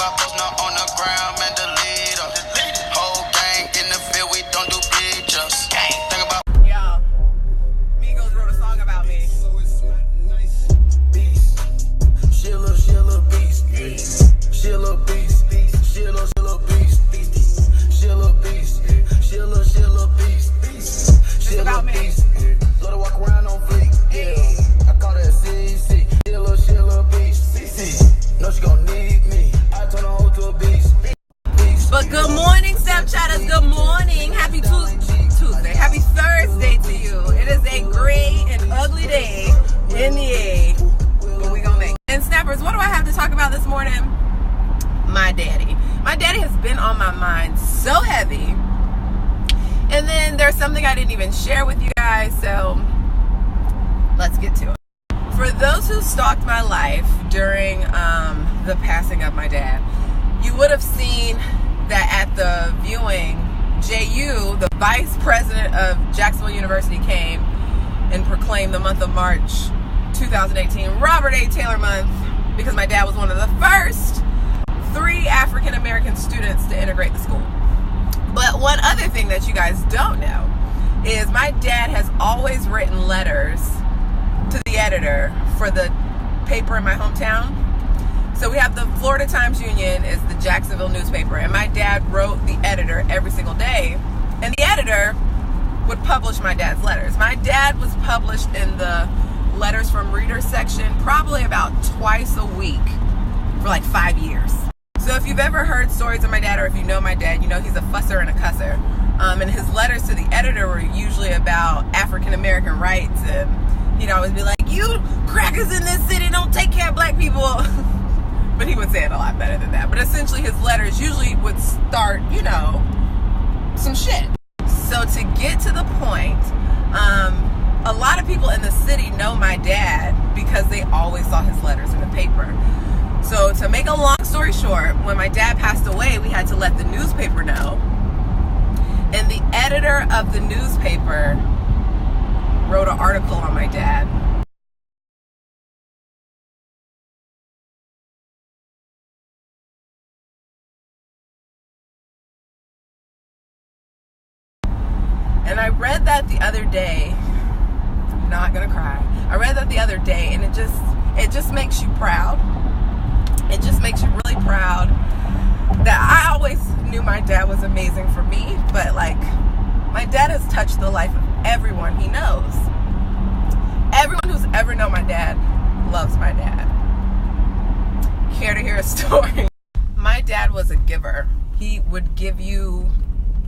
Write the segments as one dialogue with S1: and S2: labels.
S1: about post not on the ground, man, delete them. Whole gang in the field, we don't do bleachers. Think about
S2: Yo, Migos wrote a song about me.
S3: She a little beast. She a little beast. She a little beast. She a little beast. She a little beast. She a little beast. Let her walk around on fleek. Yeah, I call that CC. She a little beast. No, she gon' need me. I turn her whole to a beast.
S2: But good morning, Snapchatters. Good morning. Happy Tuesday. Happy Thursday to you. It is a gray and ugly day in the A. But we gonna make it. And Snappers, what do I have to talk about this morning? My daddy. My daddy has been on my mind so heavy. And then there's something I didn't even share with you guys, so let's get to it. For those who stalked my life during the passing of my dad, you would have seen that at the viewing, JU, the vice president of Jacksonville University, came and proclaimed the month of March 2018 Robert A. Taylor Month because my dad was one of the first 3 African American students to integrate the school. But one other thing that you guys don't know is my dad has always written letters to the editor for the paper in my hometown. So we have the Florida Times-Union is the Jacksonville newspaper, and my dad wrote the editor every single day, and the editor would publish my dad's letters. My dad was published in the letters from readers section probably about twice a week for like 5 years. So if you've ever heard stories of my dad, or if you know my dad, you know he's a fusser and a cusser. And his letters to the editor were usually about African American rights, and he'd always be like, "You crackers in this city don't take care of black people." But he would say it a lot better than that. But essentially his letters usually would start, you know, some shit. So to get to the point, a lot of people in the city know my dad because they always saw his letters in the paper. So to make a long story short, when my dad passed away, we had to let the newspaper know. And the editor of the newspaper wrote an article on my dad. And I read that the other day. I'm not gonna cry. I read that the other day, and it just makes you proud. It just makes you really proud that I always knew my dad was amazing for me, but like my dad has touched the life of everyone he knows. Everyone who's ever known my dad loves my dad. Care to hear a story? My dad was a giver. He would give you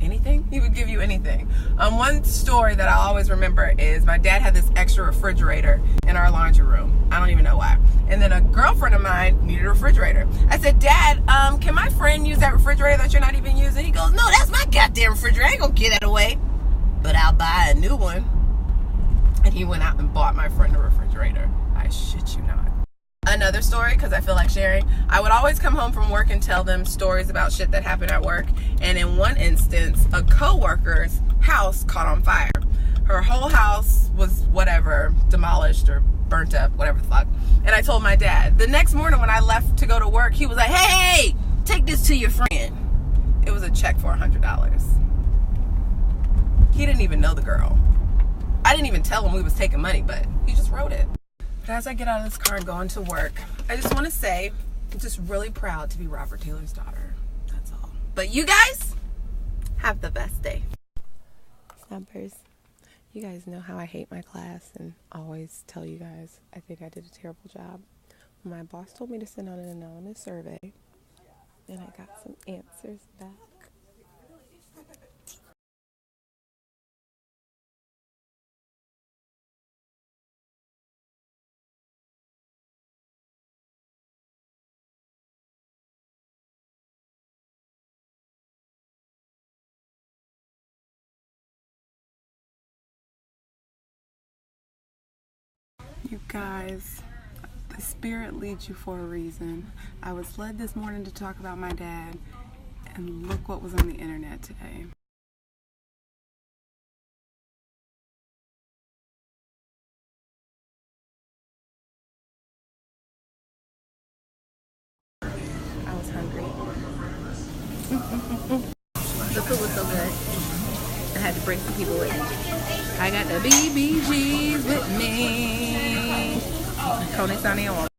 S2: anything. He would give you anything. One story that I always remember is my dad had this extra refrigerator in our laundry room. I don't even know why. And then a girlfriend of mine needed a refrigerator. I said, "Dad, can my friend use that refrigerator that you're not even using?" He goes, "No, that's my goddamn refrigerator. I ain't gonna give that away, but I'll buy a new one." And he went out and bought my friend a refrigerator. I shit you not. Another story, because I feel like sharing. I would always come home from work and tell them stories about shit that happened at work. And in one instance, a co-worker's house caught on fire. Her whole house was whatever, demolished or burnt up, whatever the fuck. And I told my dad. The next morning when I left to go to work, he was like, "Hey, take this to your friend." It was a check for $100. He didn't even know the girl. I didn't even tell him we was taking money, but he just wrote it. But as I get out of this car and go into work, I just want to say I'm just really proud to be Robert Taylor's daughter. That's all. But you guys have the best day. Snappers, you guys know how I hate my class and always tell you guys I think I did a terrible job. My boss told me to send out an anonymous survey, and I got some answers back. You guys, the spirit leads you for a reason. I was led this morning to talk about my dad, and look what was on the internet today. I was hungry. bring some people with me. I got the BBGs with me. Coney Sunny on.